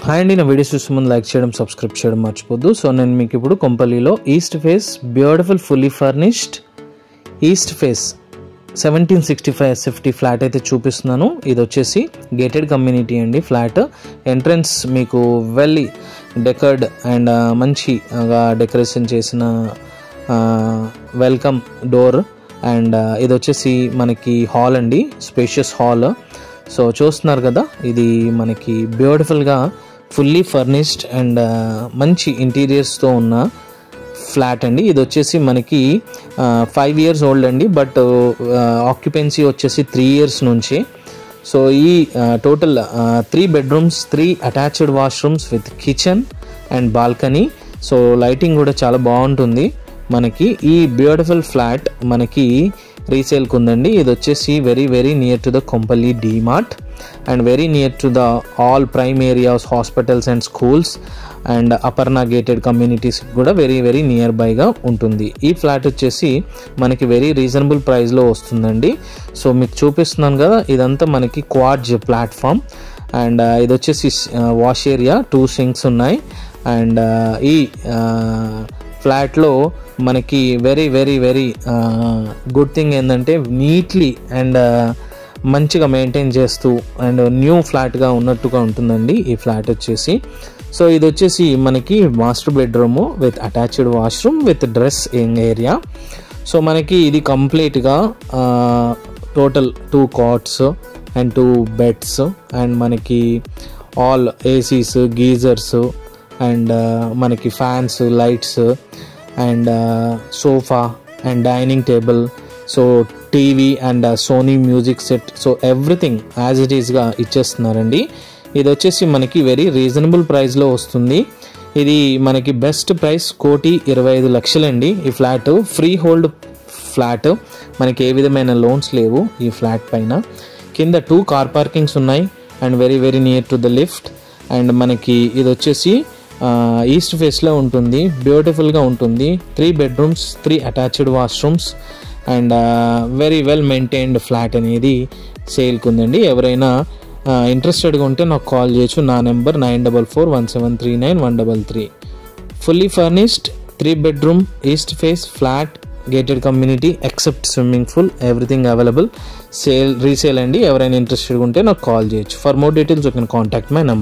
Hi అండి, నా videos చూసే ముందు లైక్ చేయడం, సబ్స్క్రైబ్ చేయడం మర్చిపోద్దు. సో నేను మీకు ఇప్పుడు కొంపల్లిలో east face beautiful fully furnished east face 1765 SFT flat అయితే చూపిస్తున్నాను. ఇది వచ్చేసి గేటెడ్ కమ్యూనిటీ అండి. ఫ్లాట్ ఎంట్రన్స్ మీకు వెల్ డెకర్డ్ అండ్ మంచిగా డెకరేషన్ చేసిన వెల్కమ్ డోర్. అండ్ ఇది వచ్చేసి మనకి హాల్ అండి, స్పేషియస్ హాల్. సో చూస్తున్నారు కదా, ఇది మనకి బ్యూటిఫుల్గా ఫుల్లీ ఫర్నిష్డ్ అండ్ మంచి ఇంటీరియర్స్తో ఉన్న ఫ్లాట్ అండి. ఇది వచ్చేసి మనకి 5 years ఓల్డ్ అండి, బట్ ఆక్యుపెన్సీ వచ్చేసి 3 years నుంచి. సో ఈ total 3 bedrooms, 3 attached washrooms with kitchen and balcony. So lighting కూడా చాలా బాగుంటుంది. మనకి ఈ బ్యూటిఫుల్ ఫ్లాట్ మనకి రీసేల్కి ఉందండి. ఇది వచ్చేసి very near to the Kompally DMart and very near to the all prime areas, hospitals and schools and Aparna gated communities కూడా వెరీ నియర్ బైగా ఉంటుంది. ఈ ఫ్లాట్ వచ్చేసి మనకి వెరీ రీజనబుల్ ప్రైస్లో వస్తుందండి. సో మీకు చూపిస్తున్నాను కదా, ఇదంతా మనకి క్వాడ్జ్ ప్లాట్ఫామ్. అండ్ ఇది వచ్చేసి వాష్ ఏరియా, 2 sinks ఉన్నాయి. అండ్ ఈ ఫ్లాట్లో మనకి వెరీ గుడ్ థింగ్ ఏంటంటే నీట్లీ అండ్ మంచిగా మెయింటైన్ చేస్తూ అండ్ న్యూ ఫ్లాట్గా ఉన్నట్టుగా ఉంటుందండి ఈ ఫ్లాట్ వచ్చేసి. సో ఇది వచ్చేసి మనకి master bedroom with attached washroom with dressing area. So మనకి ఇది కంప్లీట్గా total 2 cots and 2 beds and మనకి ఆల్ ఏసీస్, గీజర్స్ అండ్ మనకి fans, lights and sofa and dining table. So TV and Sony music set. So everything as it ఈస్గా ఇచ్చేస్తున్నారండి. ఇది వచ్చేసి మనకి వెరీ రీజనబుల్ ప్రైస్లో వస్తుంది. ఇది మనకి బెస్ట్ ప్రైస్ 1,25,00,000 అండి. ఈ ఫ్లాట్ ఫ్రీ హోల్డ్ ఫ్లాట్, మనకి ఏ విధమైన లోన్స్ లేవు ఈ ఫ్లాట్ పైన. కింద 2 car parkings ఉన్నాయి and very near to the lift. And మనకి ఇది వచ్చేసి ఈస్ట్ ఫేస్లో ఉంటుంది, బ్యూటిఫుల్గా ఉంటుంది. 3 bedrooms, 3 attached washrooms and very well maintained flat అనేది సేల్కి ఉందండి. ఎవరైనా ఇంట్రెస్టెడ్గా ఉంటే నాకు కాల్ చేయొచ్చు. నా number 9441739133. Fully furnished 3 bedroom east face flat, gated community except swimming pool, everything available. Resale అండి. ఎవరైనా ఇంట్రెస్టెడ్గా ఉంటే నాకు కాల్ చేయొచ్చు. For more details you can contact my number.